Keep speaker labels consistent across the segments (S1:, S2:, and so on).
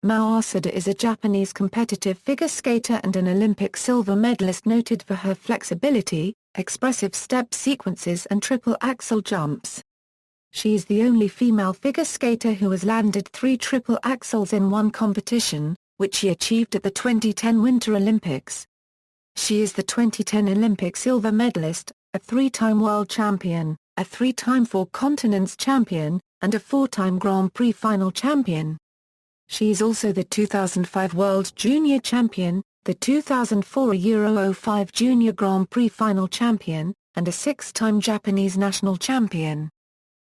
S1: Mao Asada is a Japanese competitive figure skater and an Olympic silver medalist noted for her flexibility, expressive step sequences and triple axel jumps. She is the only female figure skater who has landed 3 triple axels in one competition, which she achieved at the 2010 Winter Olympics. She is the 2010 Olympic silver medalist, a 3-time world champion, a 3-time 4 continents champion, and a 4-time Grand Prix Final champion. She is also the 2005 World Junior Champion, the 2004 Euro 05 Junior Grand Prix Final champion, and a 6-time Japanese national champion.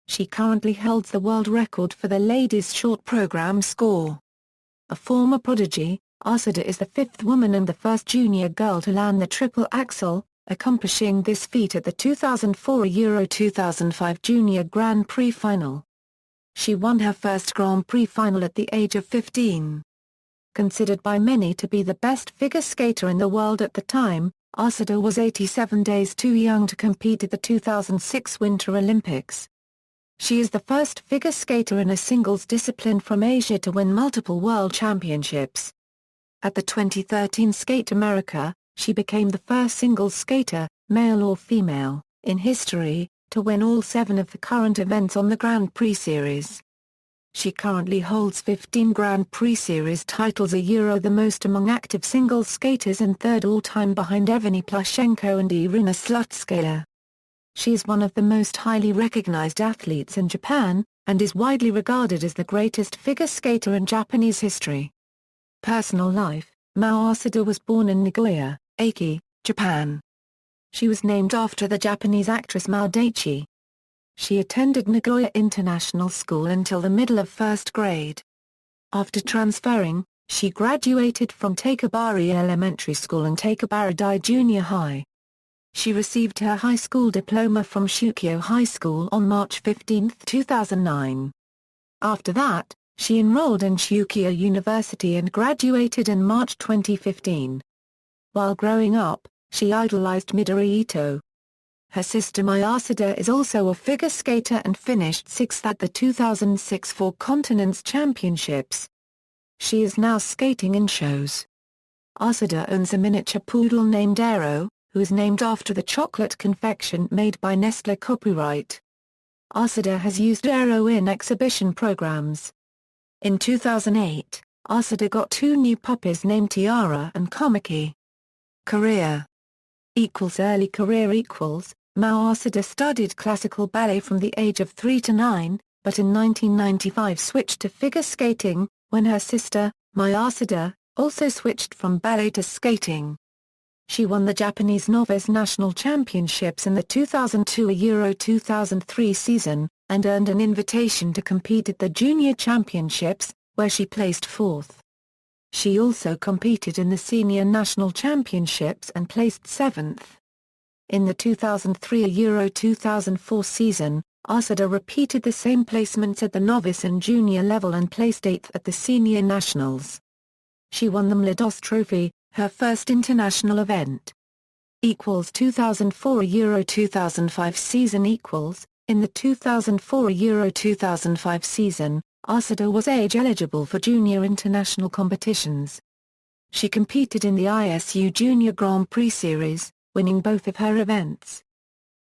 S1: She currently holds the world record for the ladies' short program score. A former prodigy, Asada is the 5th woman and the first junior girl to land the triple axel, accomplishing this feat at the 2004 Euro 2005 Junior Grand Prix Final. She won her first Grand Prix Final at the age of 15. Considered by many to be the best figure skater in the world at the time, Asada was 87 days too young to compete at the 2006 Winter Olympics. She is the first figure skater in a singles discipline from Asia to win multiple world championships. At the 2013 Skate America, she became the first singles skater, male or female, in history, to win all 7 of the current events on the Grand Prix Series. She currently holds 15 Grand Prix Series titles, the most among active singles skaters and 3rd all-time behind Evgeny Plushenko and Irina Slutskaya. She is one of the most highly recognized athletes in Japan, and is widely regarded as the greatest figure skater in Japanese history. Personal life: Mao Asada was born in Nagoya, Aichi, Japan. She was named after the Japanese actress Mao Daichi. She attended Nagoya International School until the middle of 1st grade. After transferring, she graduated from Takebari Elementary School and Takebari Dai Junior High. She received her high school diploma from Shukyo High School on March 15, 2009. After that, she enrolled in Shukyo University and graduated in March 2015. While growing up, she idolized Midori Ito. Her sister Mao Asada is also a figure skater and finished 6th at the 2006 Four Continents Championships. She is now skating in shows. Asada owns a miniature poodle named Aero, who is named after the chocolate confection made by Nestlé. Copyright. Asada has used Aero in exhibition programs. In 2008, Asada got 2 new puppies named Tiara and Komiki. Career. Early career. Mao Asada studied classical ballet from the age of 3 to 9, but in 1995 switched to figure skating, when her sister, Mao Asada, also switched from ballet to skating. She won the Japanese Novice National Championships in the 2002 Euro 2003 season, and earned an invitation to compete at the Junior Championships, where she placed 4th. She also competed in the Senior National Championships and placed 7th. In the 2003 Euro 2004 season, Asada repeated the same placements at the novice and junior level and placed 8th at the Senior Nationals. She won the Mladost Trophy, her first international event. 2004 Euro 2005 season. In the 2004 Euro 2005 season, Asada was age-eligible for junior international competitions. She competed in the ISU Junior Grand Prix Series, winning both of her events.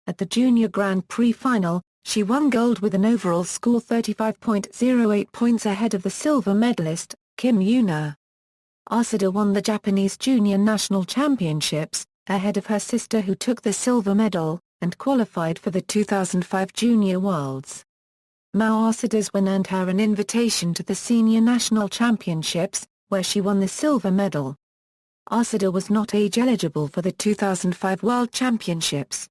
S1: At the Junior Grand Prix Final, she won gold with an overall score 35.08 points ahead of the silver medalist, Kim Yuna. Asada won the Japanese Junior National Championships, ahead of her sister who took the silver medal, and qualified for the 2005 Junior Worlds. Mao Asada's win earned her an invitation to the Senior National Championships, where she won the silver medal. Asada was not age-eligible for the 2005 World Championships.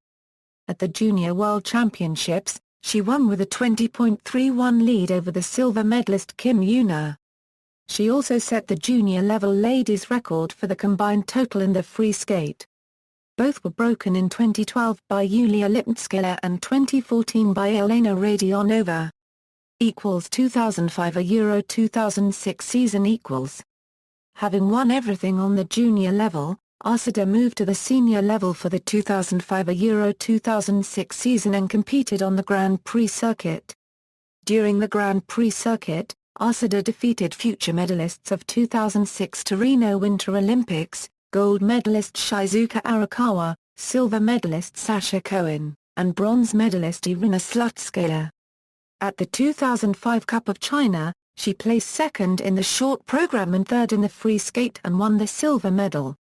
S1: At the Junior World Championships, she won with a 20.31 lead over the silver medalist Kim Yuna. She also set the junior-level ladies' record for the combined total in the free skate. Both were broken in 2012 by Yulia Lipnitskaya and 2014 by Elena Radionova. 2005 Euro 2006 season. Having won everything on the junior level, Asada moved to the senior level for the 2005 Euro 2006 season and competed on the Grand Prix circuit. During the Grand Prix circuit, Asada defeated future medalists of 2006 Torino Winter Olympics, gold medalist Shizuka Arakawa, silver medalist Sasha Cohen, and bronze medalist Irina Slutskaya. At the 2005 Cup of China, she placed second in the short program and third in the free skate and won the silver medal.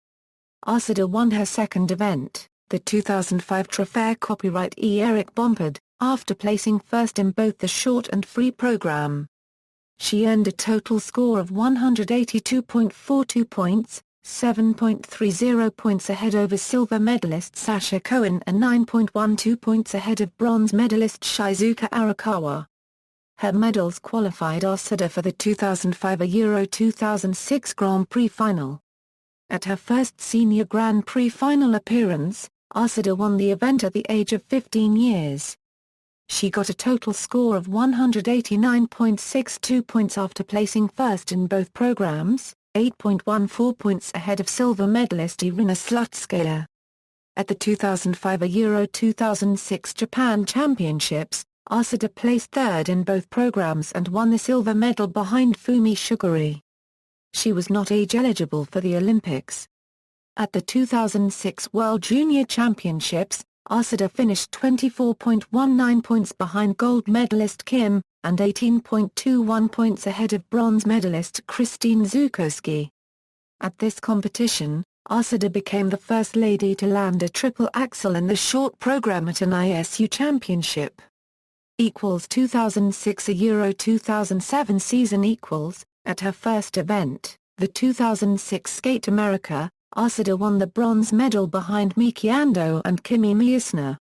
S1: Asada won her second event, the 2005 Trofeo Copyright E. Eric Bompard, after placing first in both the short and free program. She earned a total score of 182.42 points, 7.30 points ahead over silver medalist Sasha Cohen and 9.12 points ahead of bronze medalist Shizuka Arakawa. Her medals qualified Asada for the 2005 Euro 2006 Grand Prix Final. At her first Senior Grand Prix Final appearance, Asada won the event at the age of 15 years. She got a total score of 189.62 points after placing first in both programs, 8.14 points ahead of silver medalist Irina Slutskaya. At the 2005 Euro 2006 Japan Championships, Asada placed third in both programs and won the silver medal behind Fumi Suguri. She was not age-eligible for the Olympics. At the 2006 World Junior Championships, Asada finished 24.19 points behind gold medalist Kim, and 18.21 points ahead of bronze medalist Christine Zukowski. At this competition, Asada became the first lady to land a triple axel in the short program at an ISU championship. 2006 Euro 2007 season at her first event, the 2006 Skate America, Asada won the bronze medal behind Miki Ando and Kimi Miesner.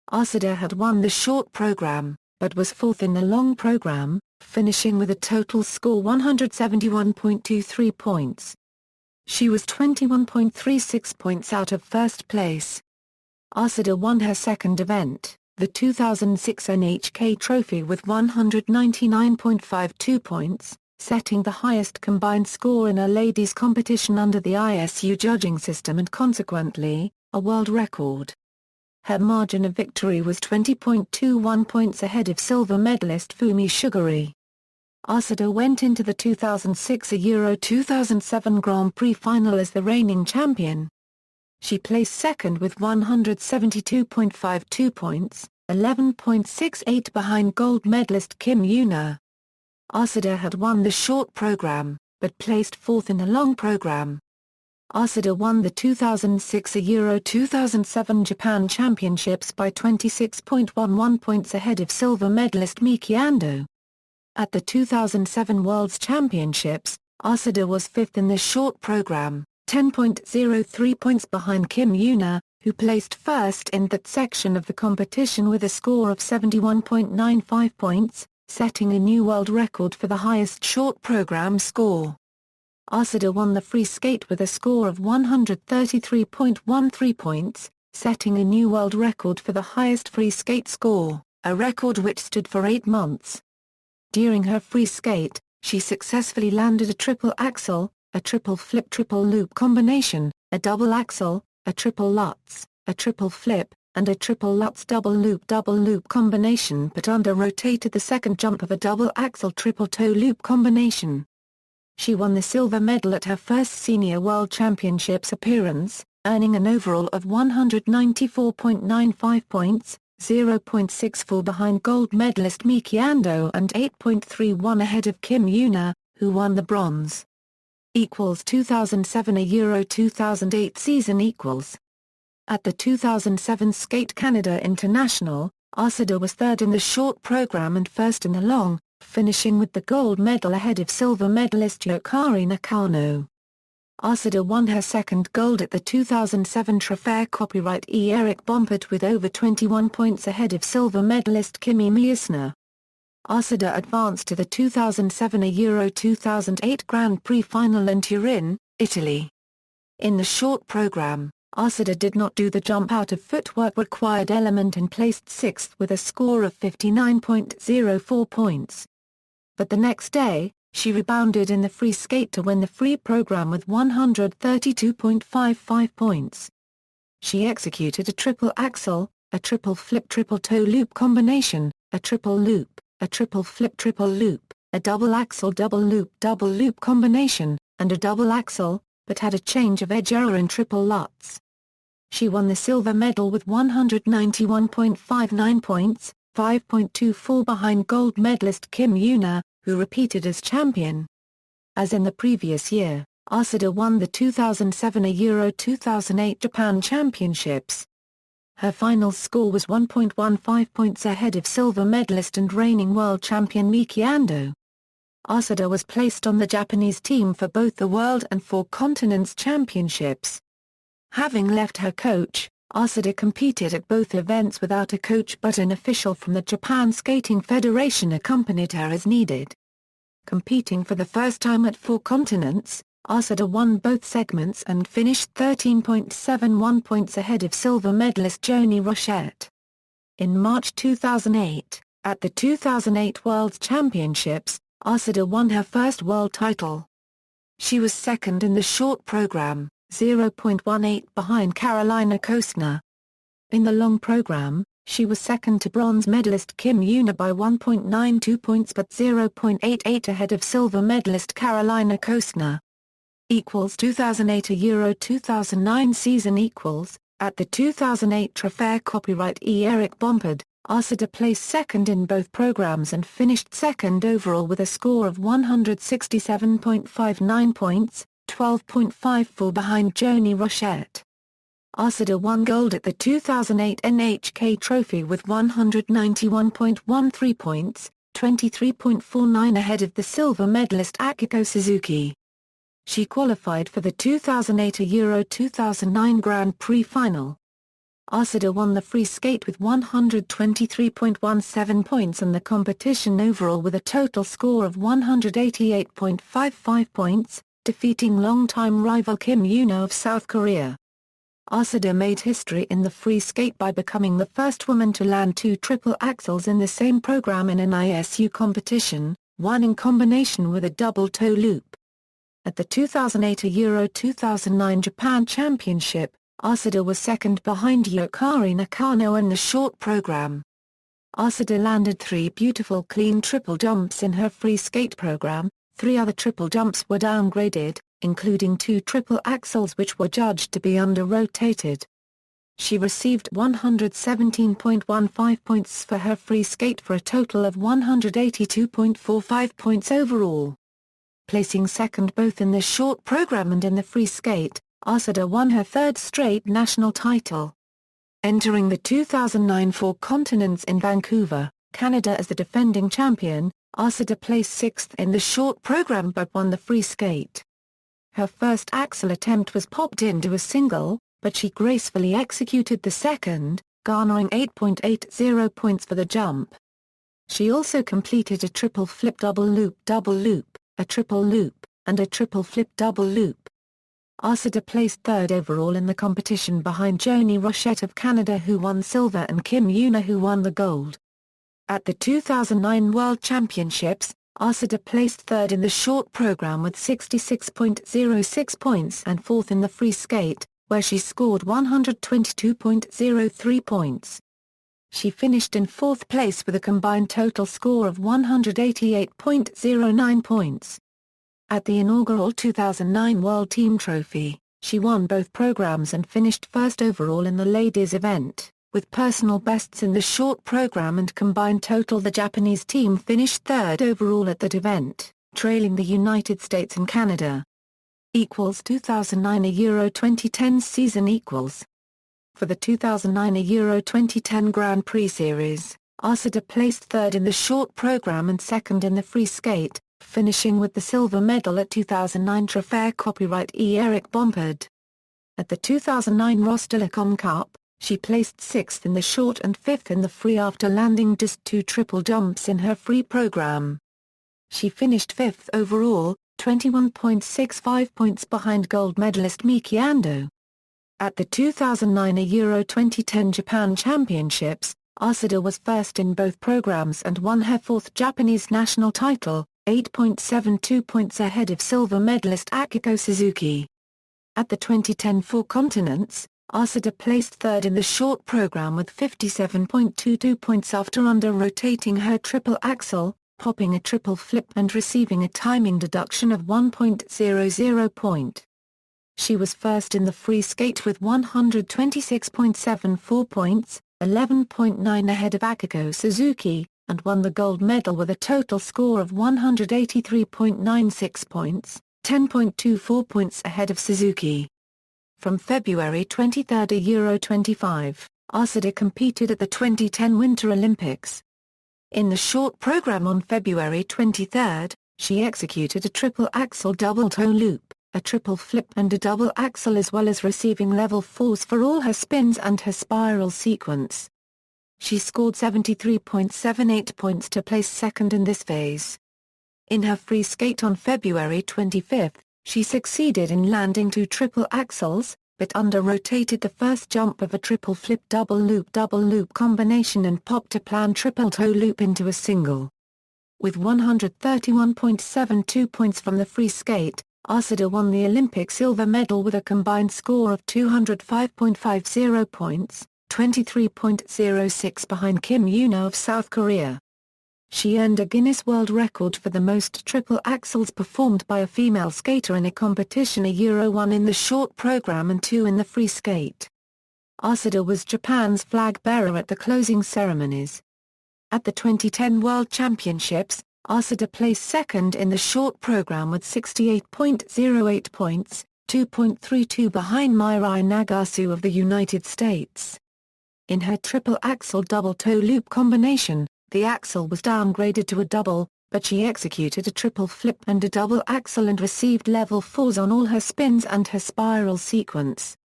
S1: Asada had won the short program, but was fourth in the long program, finishing with a total score 171.23 points. She was 21.36 points out of first place. Asada won her second event, the 2006 NHK Trophy with 199.52 points, setting the highest combined score in a ladies' competition under the ISU judging system and consequently, a world record. Her margin of victory was 20.21 points ahead of silver medalist Fumi Suguri. Asada went into the 2006 Euro 2007 Grand Prix Final as the reigning champion. She placed second with 172.52 points, 11.68 behind gold medalist Kim Yuna. Asada had won the short program, but placed fourth in the long program. Asada won the 2006 Euro 2007 Japan Championships by 26.11 points ahead of silver medalist Miki Ando. At the 2007 World's Championships, Asada was fifth in the short program, 10.03 points behind Kim Yuna, who placed first in that section of the competition with a score of 71.95 points, setting a new world record for the highest short program score. Asada won the free skate with a score of 133.13 points, setting a new world record for the highest free skate score, a record which stood for 8 months. During her free skate, she successfully landed a triple axel, a triple flip triple loop combination, a double axel, a triple lutz, a triple flip, and a triple lutz double loop combination but under-rotated the second jump of a double axel triple toe loop combination. She won the silver medal at her first Senior World Championships appearance, earning an overall of 194.95 points, 0.64 behind gold medalist Miki Ando and 8.31 ahead of Kim Yuna, who won the bronze. 2007 Euro 2008 season . At the 2007 Skate Canada International, Asada was third in the short program and first in the long, finishing with the gold medal ahead of silver medalist Yukari Nakano. Asada won her second gold at the 2007 Trofeo Copyright E. Eric Bompard with over 21 points ahead of silver medalist Kimi Miesner. Asada advanced to the 2007 Euro 2008 Grand Prix Final in Turin, Italy. In the short program, Asada did not do the jump out of footwork required element and placed sixth with a score of 59.04 points. But the next day, she rebounded in the free skate to win the free program with 132.55 points. She executed a triple axel, a triple flip triple toe loop combination, a triple loop, a triple flip triple loop, a double axel double loop combination, and a double axel, but had a change of edge error in triple Lutz. She won the silver medal with 191.59 points, 5.24 behind gold medalist Kim Yuna, who repeated as champion. As in the previous year, Asada won the 2007 and Euro 2008 Japan Championships. Her final score was 1.15 points ahead of silver medalist and reigning world champion Miki Ando. Asada was placed on the Japanese team for both the World and Four Continents Championships. Having left her coach, Asada competed at both events without a coach, but an official from the Japan Skating Federation accompanied her as needed. Competing for the first time at Four Continents, Asada won both segments and finished 13.71 points ahead of silver medalist Joni Rochette. In March 2008, at the 2008 World Championships, Asada won her first world title. She was second in the short program, 0.18 behind Carolina Kostner. In the long program, she was second to bronze medalist Kim Yuna by 1.92 points but 0.88 ahead of silver medalist Carolina Kostner. 2008 Euro 2009 season at the 2008 Trofeo Copyright E. Eric Bompard, Asada placed second in both programs and finished second overall with a score of 167.59 points, 12.54 behind Joni Rochette. Asada won gold at the 2008 NHK Trophy with 191.13 points, 23.49 ahead of the silver medalist Akiko Suzuki. She qualified for the 2008 Euro 2009 Grand Prix Final. Asada won the free skate with 123.17 points and the competition overall with a total score of 188.55 points, defeating longtime rival Kim Yuna of South Korea. Asada made history in the free skate by becoming the first woman to land 2 triple axels in the same program in an ISU competition, one in combination with a double toe loop. At the 2008 Euro 2009 Japan Championship, Asada was second behind Yukari Nakano in the short program. Asada landed 3 beautiful clean triple jumps in her free skate program. 3 other triple jumps were downgraded, including 2 triple axels which were judged to be under-rotated. She received 117.15 points for her free skate for a total of 182.45 points overall. Placing second both in the short program and in the free skate, Asada won her 3rd straight national title. Entering the 2009 Four Continents in Vancouver, Canada as the defending champion, Asada placed 6th in the short program but won the free skate. Her first axel attempt was popped into a single, but she gracefully executed the second, garnering 8.80 points for the jump. She also completed a triple flip double loop, a triple loop, and a triple flip double loop. Asada placed 3rd overall in the competition behind Joni Rochette of Canada who won silver and Kim Yuna who won the gold. At the 2009 World Championships, Asada placed 3rd in the short program with 66.06 points and 4th in the free skate, where she scored 122.03 points. She finished in 4th place with a combined total score of 188.09 points. At the inaugural 2009 World Team Trophy, she won both programs and finished 1st overall in the ladies event, with personal bests in the short program and combined total. The Japanese team finished 3rd overall at that event, trailing the United States and Canada. 2009 Euro 2010 season For the 2009 Euro 2010 Grand Prix Series, Asada placed 3rd in the short program and 2nd in the free skate, finishing with the silver medal at 2009 Trofeo Copyright E. Eric Bompard. At the 2009 Rostelecom Cup, she placed 6th in the short and 5th in the free after landing just 2 triple jumps in her free program. She finished 5th overall, 21.65 points behind gold medalist Miki Ando. At the 2009 Euro 2010 Japan Championships, Asada was 1st in both programs and won her 4th Japanese national title, 8.72 points ahead of silver medalist Akiko Suzuki. At the 2010 Four Continents, Asada placed 3rd in the short program with 57.22 points after under-rotating her triple axel, popping a triple flip and receiving a timing deduction of 1.00 point. She was first in the free skate with 126.74 points, 11.9 ahead of Akiko Suzuki, and won the gold medal with a total score of 183.96 points, 10.24 points ahead of Suzuki. From February 23 to Euro 25, Asada competed at the 2010 Winter Olympics. In the short program on February 23, she executed a triple axel double toe loop, a triple flip and a double axel, as well as receiving level 4s for all her spins and her spiral sequence. She scored 73.78 points to place second in this phase. In her free skate on February 25, she succeeded in landing 2 triple axels, but under-rotated the first jump of a triple flip double loop combination and popped a planned triple toe loop into a single. With 131.72 points from the free skate, Asada won the Olympic silver medal with a combined score of 205.50 points, 23.06 behind Kim Yoona of South Korea. She earned a Guinness World Record for the most triple axels performed by a female skater in a competition, a Euro 1 in the short program and 2 in the free skate. Asada was Japan's flag bearer at the closing ceremonies. At the 2010 World Championships, Asada placed second in the short program with 68.08 points, 2.32 behind Mirai Nagasu of the United States. In her triple axel double toe loop combination, the axel was downgraded to a double, but she executed a triple flip and a double axel and received level 4s on all her spins and her spiral sequence.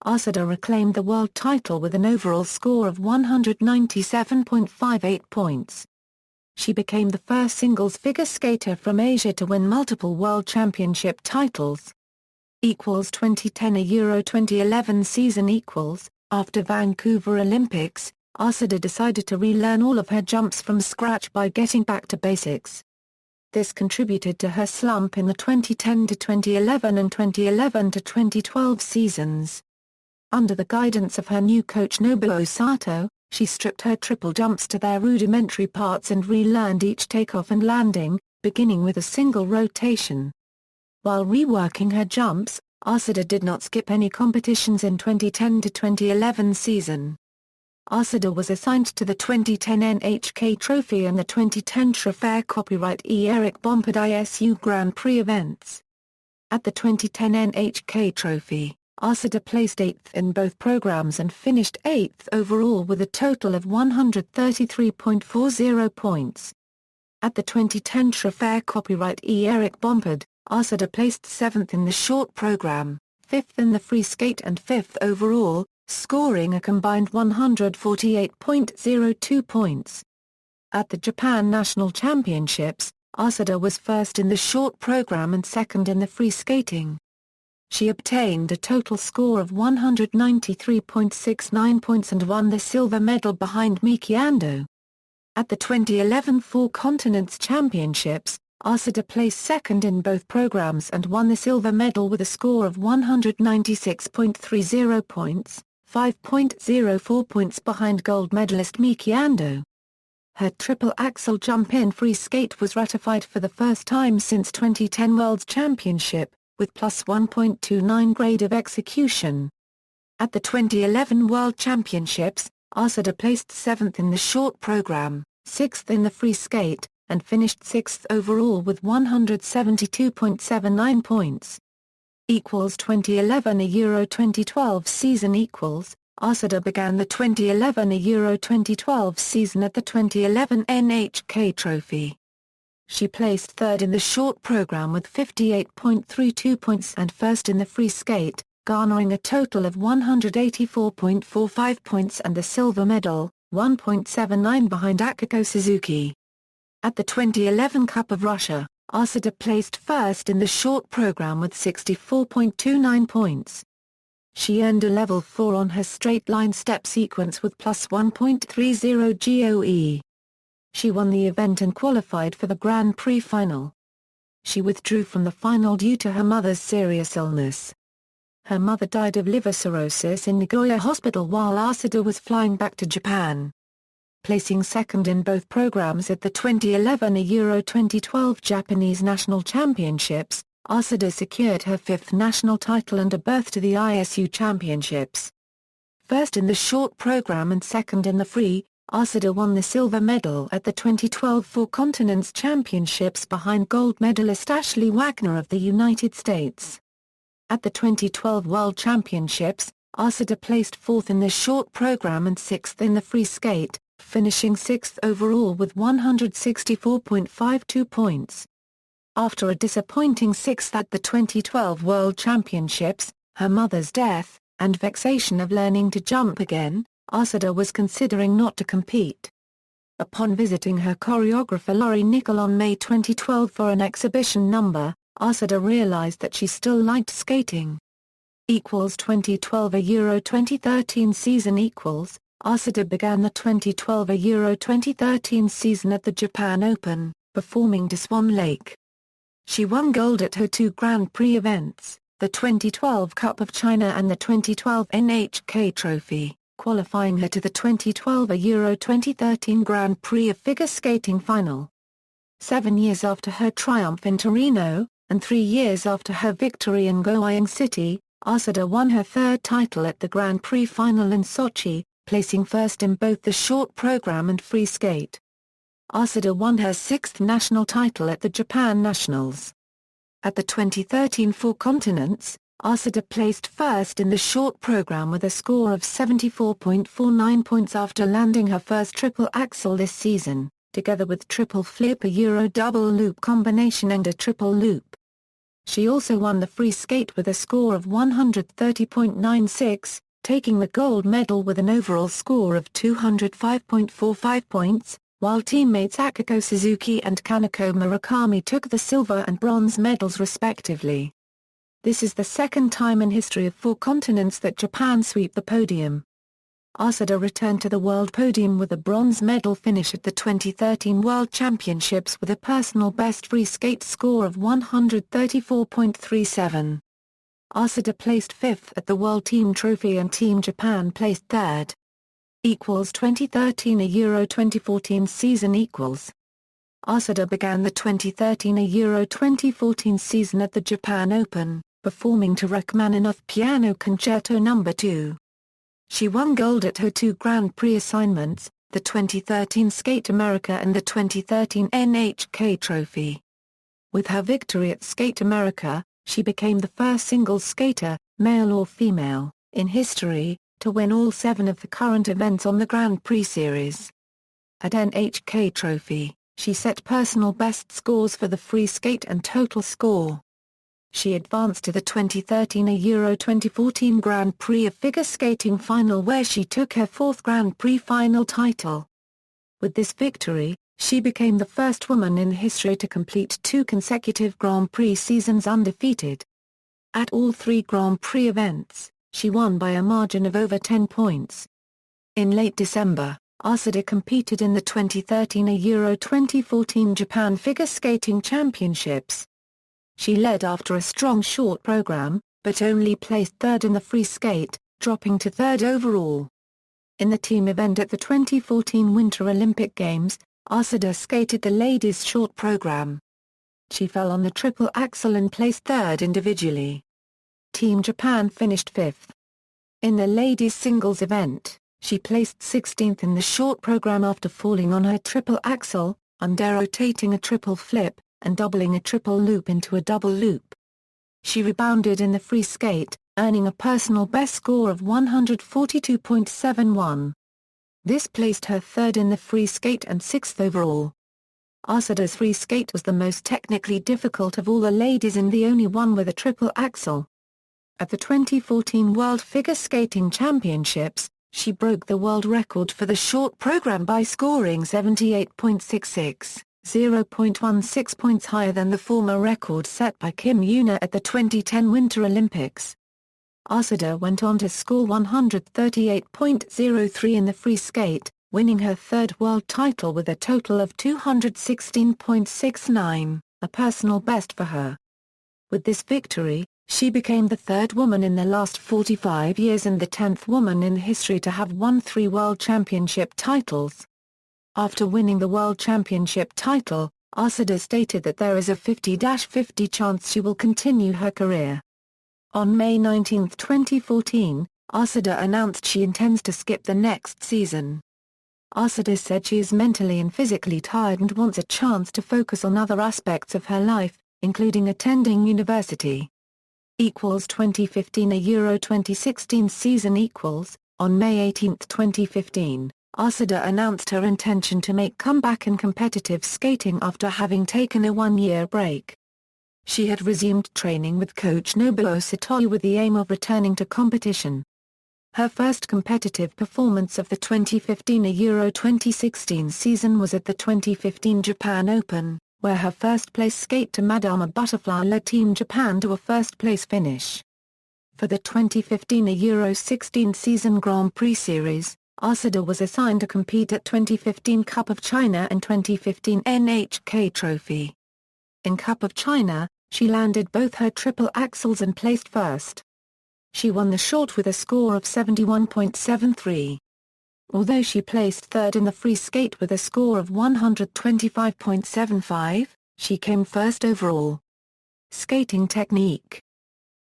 S1: Asada reclaimed the world title with an overall score of 197.58 points. She became the first singles figure skater from Asia to win multiple world championship titles. 2010 A Euro 2011 season After Vancouver Olympics, Asada decided to relearn all of her jumps from scratch by getting back to basics. This contributed to her slump in the 2010 to 2011 and 2011 to 2012 seasons. Under the guidance of her new coach Nobuo Sato, she stripped her triple jumps to their rudimentary parts and relearned each takeoff and landing, beginning with a single rotation. While reworking her jumps, Asada did not skip any competitions in 2010 to 2011 season. Asada was assigned to the 2010 NHK Trophy and the 2010 Trophée Copyright Eric Bompard ISU Grand Prix events. At the 2010 NHK Trophy, Asada placed 8th in both programs and finished 8th overall with a total of 133.40 points. At the 2010 Trophée Copyright Eric Bompard, Asada placed 7th in the short program, 5th in the free skate and 5th overall, scoring a combined 148.02 points. At the Japan National Championships, Asada was first in the short program and second in the free skating. She obtained a total score of 193.69 points and won the silver medal behind Miki Ando. At the 2011 Four Continents Championships, Asada placed second in both programs and won the silver medal with a score of 196.30 points, 5.04 points behind gold medalist Miki Ando. Her triple axel jump-in free skate was ratified for the first time since 2010 World Championship, with plus 1.29 grade of execution. At the 2011 World Championships, Asada placed 7th in the short program, 6th in the free skate, and finished 6th overall with 172.79 points. 2011 A Euro 2012 season Asada began the 2011 A Euro 2012 season at the 2011 NHK Trophy. She placed 3rd in the short program with 58.32 points and 1st in the free skate, garnering a total of 184.45 points and the silver medal, 1.79 behind Akiko Suzuki. At the 2011 Cup of Russia, Asada placed 1st in the short program with 64.29 points. She earned a level 4 on her straight line step sequence with plus 1.30 GOE. She won the event and qualified for the Grand Prix Final. She withdrew from the final due to her mother's serious illness. Her mother died of liver cirrhosis in Nagoya Hospital while Asada was flying back to Japan. placing second in both programs at the 2011 and Euro 2012 Japanese National Championships. Asada secured her fifth national title and a berth to the ISU Championships. First in the short program and second in the free, Asada won the silver medal at the 2012 Four Continents Championships behind gold medalist Ashley Wagner of the United States. At the 2012 World Championships, Asada placed fourth in the short program and sixth in the free skate, finishing sixth overall with 164.52 points. After a disappointing sixth at the 2012 World Championships, her mother's death, and vexation of learning to jump again, Asada was considering not to compete. Upon visiting her choreographer Laurie Nickel on May 2012 for an exhibition number, Asada realized that she still liked skating. 2012 A Euro 2013 season Asada began the 2012 A Euro 2013 season at the Japan Open, performing to Swan Lake. She won gold at her two Grand Prix events, the 2012 Cup of China and the 2012 NHK Trophy, qualifying her to the 2012 Euro 2013 Grand Prix of Figure Skating Final. 7 years after her triumph in Torino, and 3 years after her victory in Goyang City, Asada won her third title at the Grand Prix Final in Sochi, placing first in both the short program and free skate. Asada won her sixth national title at the Japan Nationals. At the 2013 Four Continents, Asada placed first in the short program with a score of 74.49 points after landing her first triple axel this season, together with triple flip, a Euro double loop combination and a triple loop. She also won the free skate with a score of 130.96, taking the gold medal with an overall score of 205.45 points, while teammates Akiko Suzuki and Kaneko Murakami took the silver and bronze medals respectively. This is the second time in history of Four Continents that Japan sweep the podium. Asada returned to the world podium with a bronze medal finish at the 2013 World Championships with a personal best free skate score of 134.37. Asada placed fifth at the World Team Trophy and Team Japan placed third. 2013 A Euro 2014 season Asada began the 2013 A Euro 2014 season at the Japan Open, performing to Rachmaninoff Piano Concerto No. 2. She won gold at her two Grand Prix assignments, the 2013 Skate America and the 2013 NHK Trophy. With her victory at Skate America, she became the first singles skater, male or female, in history, to win all 7 of the current events on the Grand Prix series. At NHK Trophy, she set personal best scores for the free skate and total score. She advanced to the 2013 Euro 2014 Grand Prix of Figure Skating Final where she took her fourth Grand Prix Final title. With this victory, she became the first woman in history to complete 2 consecutive Grand Prix seasons undefeated. At all 3 Grand Prix events, she won by a margin of over 10 points. In late December, Asada competed in the 2013 Euro 2014 Japan Figure Skating Championships. She led after a strong short program, but only placed third in the free skate, dropping to third overall. In the team event at the 2014 Winter Olympic Games, Asada skated the ladies' short program. She fell on the triple axel and placed third individually. Team Japan finished fifth. In the ladies' singles event, she placed 16th in the short program after falling on her triple axel, under-rotating a triple flip, and doubling a triple loop into a double loop. She rebounded in the free skate, earning a personal best score of 142.71. This placed her third in the free skate and sixth overall. Asada's free skate was the most technically difficult of all the ladies and the only one with a triple axel. At the 2014 World Figure Skating Championships, she broke the world record for the short program by scoring 78.66, 0.16 points higher than the former record set by Kim Yuna at the 2010 Winter Olympics. Asada went on to score 138.03 in the free skate, winning her third world title with a total of 216.69, a personal best for her. With this victory, she became the third woman in the last 45 years and the 10th woman in history to have won 3 world championship titles. After winning the World Championship title, Asada stated that there is a 50-50 chance she will continue her career. On May 19, 2014, Asada announced she intends to skip the next season. Asada said she is mentally and physically tired and wants a chance to focus on other aspects of her life, including attending university. 2015 Euro 2016 season. On May 18, 2015, Asada announced her intention to make comeback in competitive skating after having taken a one-year break. She had resumed training with coach Nobuo Satoru with the aim of returning to competition. Her first competitive performance of the 2015 Euro 2016 season was at the 2015 Japan Open, where her first-place skate to Madama Butterfly led Team Japan to a first-place finish. For the 2015 Euro 16 season Grand Prix Series, Asada was assigned to compete at 2015 Cup of China and 2015 NHK Trophy. In Cup of China, she landed both her triple axels and placed first. She won the short with a score of 71.73. Although she placed third in the free skate with a score of 125.75, she came first overall. Skating technique.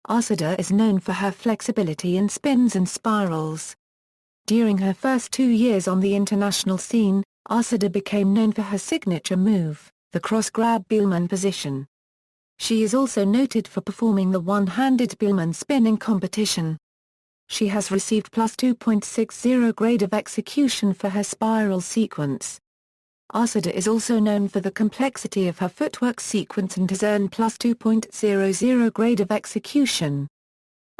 S1: Asada is known for her flexibility in spins and spirals. During her first 2 years on the international scene, Asada became known for her signature move, the cross-grab Biellmann position. She is also noted for performing the one-handed Biellmann spin in competition. She has received +2.60 grade of execution for her spiral sequence. Asada is also known for the complexity of her footwork sequence and has earned +2.00 grade of execution.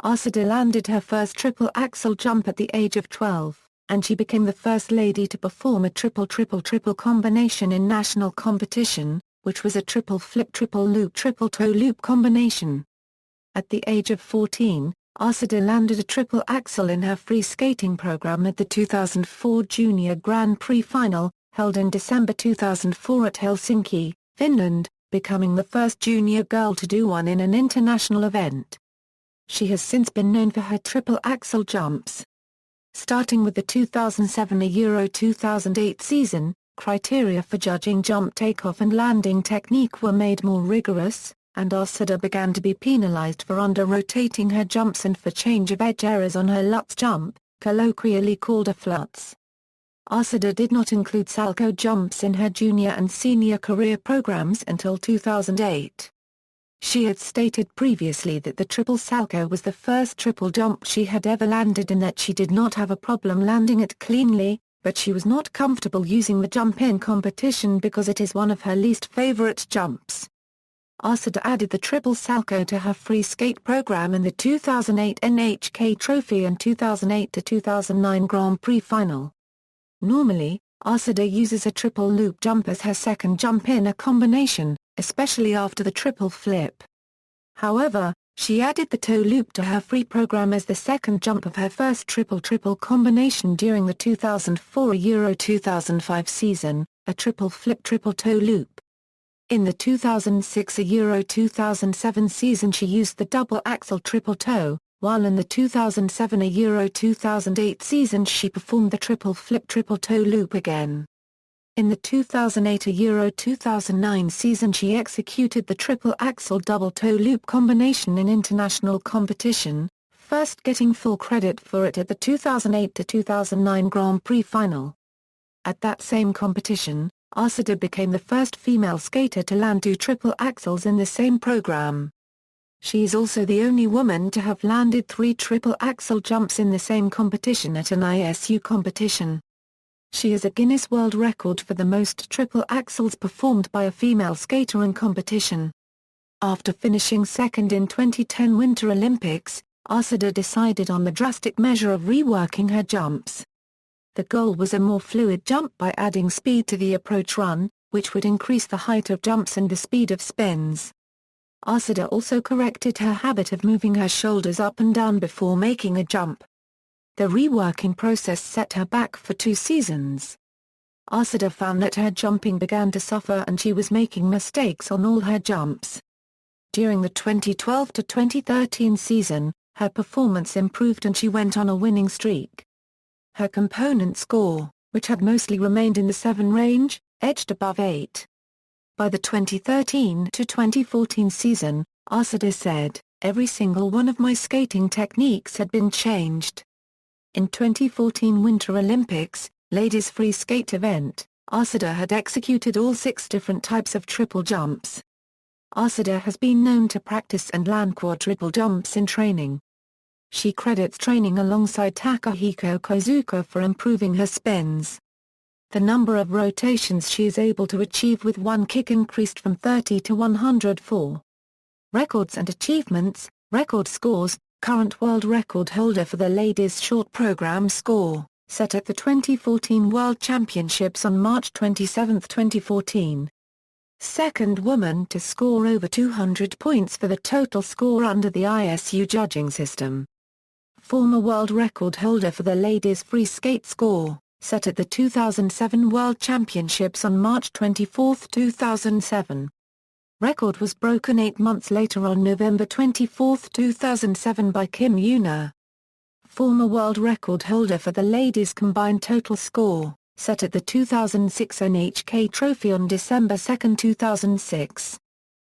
S1: Asada landed her first triple axel jump at the age of 12, and she became the first lady to perform a triple-triple-triple combination in national competition, which was a triple flip triple loop triple toe loop combination. At the age of 14, Asada landed a triple axel in her free skating program at the 2004 Junior Grand Prix Final, held in December 2004 at Helsinki, Finland, becoming the first junior girl to do one in an international event. She has since been known for her triple axel jumps. Starting with the 2007 Euro 2008 season, criteria for judging jump takeoff and landing technique were made more rigorous, and Asada began to be penalized for under-rotating her jumps and for change-of-edge errors on her Lutz jump, colloquially called a flutz. Asada did not include salcho jumps in her junior and senior career programs until 2008. She had stated previously that the triple salcho was the first triple jump she had ever landed and that she did not have a problem landing it cleanly, but she was not comfortable using the jump in competition because it is one of her least favorite jumps. Asada added the triple salcho to her free skate program in the 2008 NHK Trophy and 2008-2009 Grand Prix Final. Normally, Asada uses a triple loop jump as her second jump in a combination, especially after the triple flip. However, she added the toe loop to her free program as the second jump of her first triple-triple combination during the 2004 Euro 2005 season, a triple flip triple toe loop. In the 2006 Euro 2007 season she used the double axel triple toe, while in the 2007 Euro 2008 season she performed the triple flip triple toe loop again. In the 2008 Euro 2009 season she executed the triple axel double toe loop combination in international competition, first getting full credit for it at the 2008-2009 Grand Prix Final. At that same competition, Asada became the first female skater to land 2 triple axels in the same program. She is also the only woman to have landed 3 triple axel jumps in the same competition at an ISU competition. She has a Guinness World Record for the most triple axels performed by a female skater in competition. After finishing second in 2010 Winter Olympics, Asada decided on the drastic measure of reworking her jumps. The goal was a more fluid jump by adding speed to the approach run, which would increase the height of jumps and the speed of spins. Asada also corrected her habit of moving her shoulders up and down before making a jump. The reworking process set her back for 2 seasons. Asada found that her jumping began to suffer and she was making mistakes on all her jumps. During the 2012-2013 season, her performance improved and she went on a winning streak. Her component score, which had mostly remained in the 7 range, edged above 8. By the 2013 to 2014 season, Asada said, "Every single one of my skating techniques had been changed." In 2014 Winter Olympics, ladies free skate event, Asada had executed all 6 different types of triple jumps. Asada has been known to practice and land quadruple jumps in training. She credits training alongside Takahiko Kozuka for improving her spins. The number of rotations she is able to achieve with one kick increased from 30 to 104. Records and achievements, record scores, current world record holder for the ladies short program score, set at the 2014 World Championships on March 27, 2014. Second woman to score over 200 points for the total score under the ISU judging system. Former world record holder for the ladies free skate score, set at the 2007 World Championships on March 24, 2007. Record was broken 8 months later on November 24, 2007 by Kim Yuna. Former world record holder for the ladies combined total score, set at the 2006 NHK Trophy on December 2, 2006.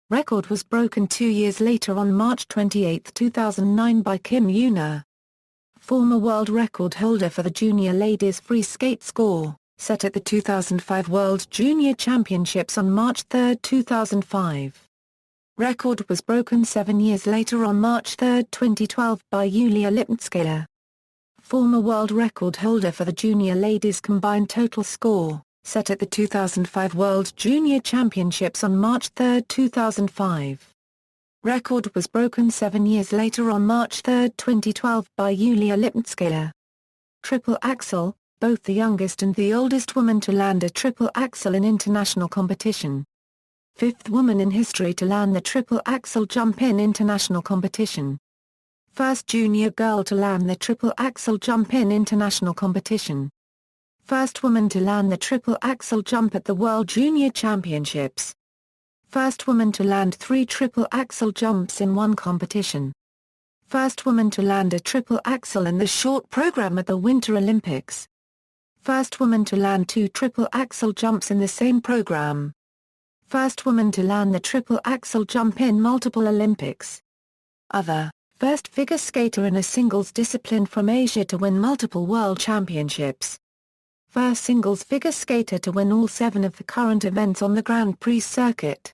S1: Record was broken 2 years later on March 28, 2009 by Kim Yuna. Former world record holder for the junior ladies free skate score, set at the 2005 World Junior Championships on March 3, 2005. Record was broken 7 years later on March 3, 2012 by Yulia Lipnskaya. Former world record holder for the junior ladies combined total score, set at the 2005 World Junior Championships on March 3, 2005. Record was broken 7 years later on March 3, 2012 by Yulia Lipnskaya. Triple axel, both the youngest and the oldest woman to land a triple axel in international competition. 5th woman in history to land the triple axel jump in international competition. First junior girl to land the triple axel jump in international competition. First woman to land the triple axel jump at the World Junior Championships. First woman to land 3 triple axel jumps in one competition. First woman to land a triple axel in the short program at the Winter Olympics. First woman to land 2 triple axel jumps in the same program. First woman to land the triple axel jump in multiple Olympics. Other, first figure skater in a singles discipline from Asia to win multiple world championships. First singles figure skater to win all 7 of the current events on the Grand Prix circuit.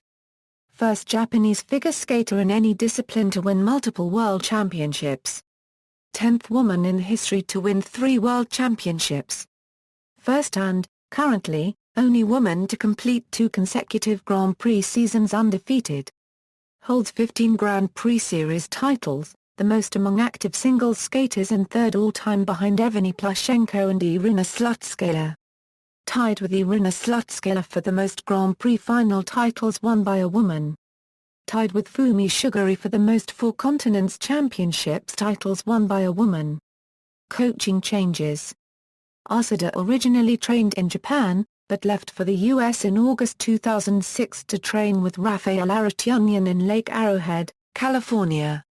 S1: First Japanese figure skater in any discipline to win multiple world championships. 10th woman in history to win 3 world championships. First and, currently, only woman to complete 2 consecutive Grand Prix seasons undefeated. Holds 15 Grand Prix Series titles, the most among active singles skaters and 3rd all-time behind Evgeny Plushenko and Irina Slutskaya. Tied with Irina Slutskaya for the most Grand Prix final titles won by a woman. Tied with Fumi Suguri for the most 4 Continents Championships titles won by a woman. Coaching changes. Asada originally trained in Japan, but left for the U.S. in August 2006 to train with Rafael Arutyunyan in Lake Arrowhead, California.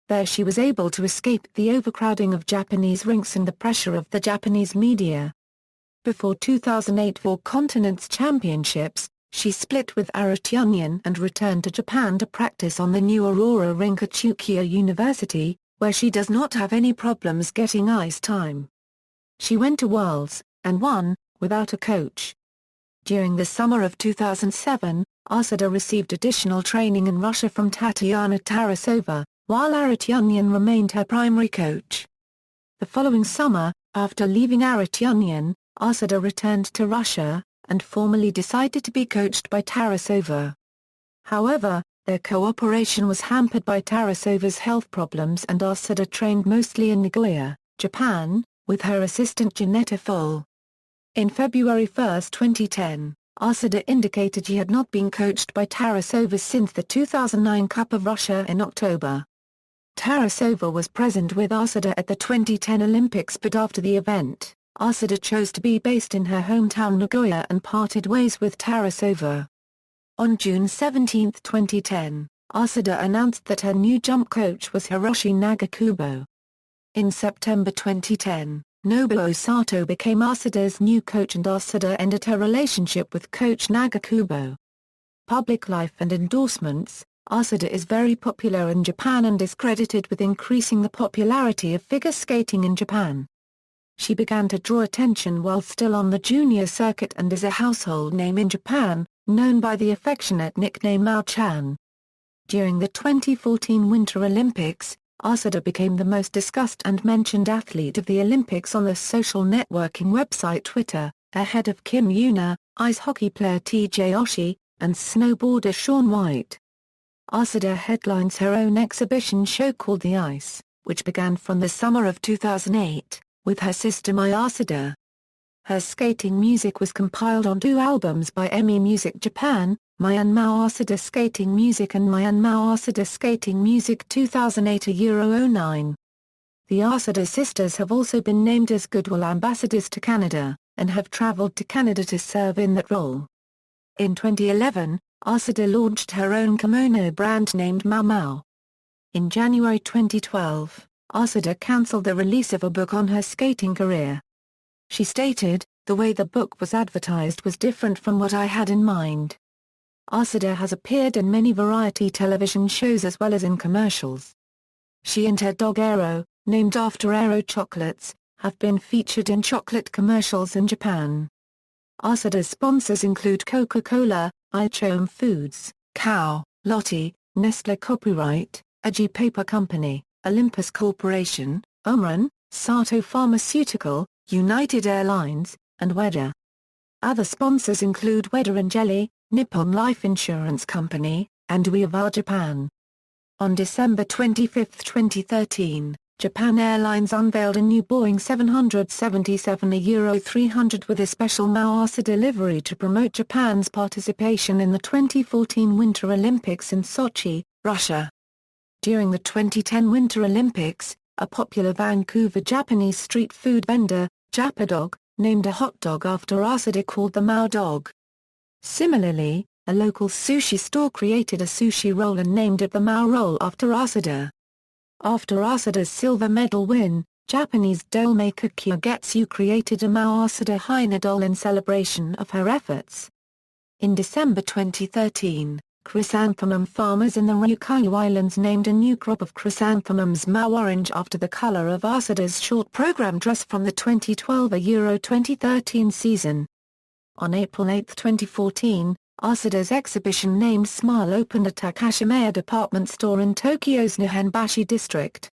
S1: There she was able to escape the overcrowding of Japanese rinks and the pressure of the Japanese media. Before 2008 Four Continents Championships, she split with Arutyunyan and returned to Japan to practice on the new Aurora rink at Chukia University, where she does not have any problems getting ice time. She went to Worlds, and won, without a coach. During the summer of 2007, Asada received additional training in Russia from Tatiana Tarasova, while Arutyunyan remained her primary coach. The following summer, after leaving Arutyunyan, Asada returned to Russia, and formally decided to be coached by Tarasova. However, their cooperation was hampered by Tarasova's health problems and Asada trained mostly in Nagoya, Japan, with her assistant Janetta Foll. In February 1, 2010, Asada indicated she had not been coached by Tarasova since the 2009 Cup of Russia in October. Tarasova was present with Asada at the 2010 Olympics but after the event, Asada chose to be based in her hometown Nagoya and parted ways with Tarasova. On June 17, 2010, Asada announced that her new jump coach was Hiroshi Nagakubo. In September 2010, Nobuo Sato became Asada's new coach and Asada ended her relationship with coach Nagakubo. Public life and endorsements. Asada is very popular in Japan and is credited with increasing the popularity of figure skating in Japan. She began to draw attention while still on the junior circuit and is a household name in Japan, known by the affectionate nickname Mao-chan. During the 2014 Winter Olympics, Asada became the most discussed and mentioned athlete of the Olympics on the social networking website Twitter, ahead of Kim Yuna, ice hockey player T.J. Oshie, and snowboarder Shaun White. Asada headlines her own exhibition show called The Ice, which began from the summer of 2008, with her sister Mao Asada. Her skating music was compiled on 2 albums by EMI Music Japan, Mai and Mao Asada Skating Music and Mai and Mao Asada Skating Music 2008-09. The Asada sisters have also been named as Goodwill Ambassadors to Canada, and have traveled to Canada to serve in that role. In 2011, Asada launched her own kimono brand named Mao Mao. In January 2012, Asada cancelled the release of a book on her skating career. She stated, "The way the book was advertised was different from what I had in mind." Asada has appeared in many variety television shows as well as in commercials. She and her dog Aero, named after Aero chocolates, have been featured in chocolate commercials in Japan. Asada's sponsors include Coca-Cola, Ichom Foods, Cow, Lotte, Nestle Copyright, Aji Paper Company, Olympus Corporation, Omron, Sato Pharmaceutical, United Airlines, and Weda. Other sponsors include Weda and Jelly, Nippon Life Insurance Company, and Weavar Japan. On December 25, 2013, Japan Airlines unveiled a new Boeing 777-300 with a special Mao Asada livery to promote Japan's participation in the 2014 Winter Olympics in Sochi, Russia. During the 2010 Winter Olympics, a popular Vancouver Japanese street food vendor, Japadog, named a hot dog after Asada called the Mao Dog. Similarly, a local sushi store created a sushi roll and named it the Mao Roll after Asada. After Asada's silver medal win, Japanese doll maker Kyogetsu created a Mao Asada Hina doll in celebration of her efforts. In December 2013, chrysanthemum farmers in the Ryukyu Islands named a new crop of chrysanthemums Mao Orange after the color of Asada's short program dress from the 2012 Euro 2013 season. On April 8, 2014, Asada's exhibition named Smile opened at Takashimaya department store in Tokyo's Nihonbashi district.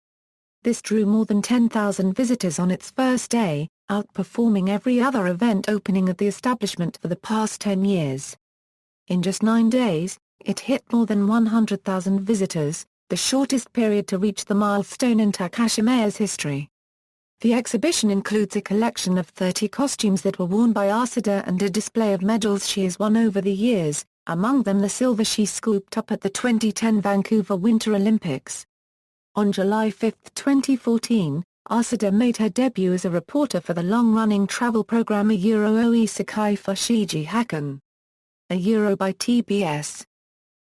S1: This drew more than 10,000 visitors on its first day, outperforming every other event opening at the establishment for the past 10 years. In just 9 days, it hit more than 100,000 visitors, the shortest period to reach the milestone in Takashimaya's history. The exhibition includes a collection of 30 costumes that were worn by Asada and a display of medals she has won over the years, among them the silver she scooped up at the 2010 Vancouver Winter Olympics. On July 5, 2014, Asada made her debut as a reporter for the long-running travel program A Euro Oi Sakai Fushigi Hakan. A Euro by TBS.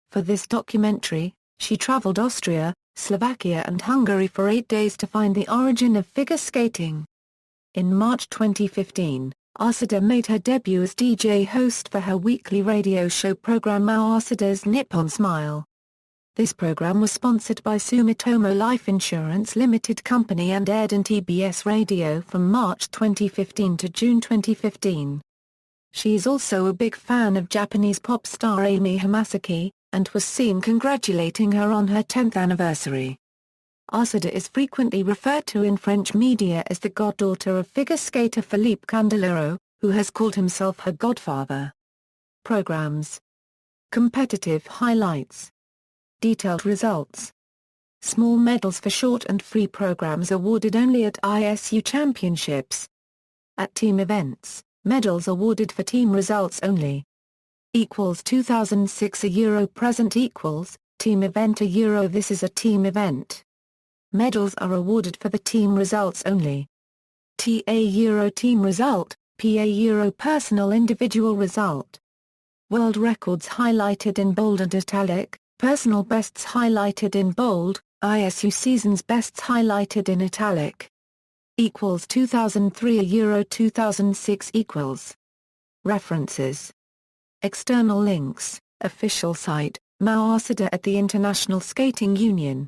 S1: For this documentary, she traveled Austria, Slovakia and Hungary for 8 days to find the origin of figure skating. In March 2015, Asada made her debut as DJ host for her weekly radio show program Mao Asada's Nippon Smile. This program was sponsored by Sumitomo Life Insurance Limited Company and aired in TBS Radio from March 2015 to June 2015. She is also a big fan of Japanese pop star Amy Hamasaki, and was seen congratulating her on her 10th anniversary. Asada is frequently referred to in French media as the goddaughter of figure skater Philippe Candeloro, who has called himself her godfather. Programs. Competitive highlights. Detailed results. Small medals for short and free programs awarded only at ISU championships. At team events, medals awarded for team results only. 2006 Euro present team event Euro. This is a team event. Medals are awarded for the team results only. TA Euro team result, PA Euro personal individual result. World records highlighted in bold and italic, personal bests highlighted in bold, ISU seasons bests highlighted in italic. equals 2003 Euro 2006 equals. References. External links, official site, Mao Asada at the International Skating Union.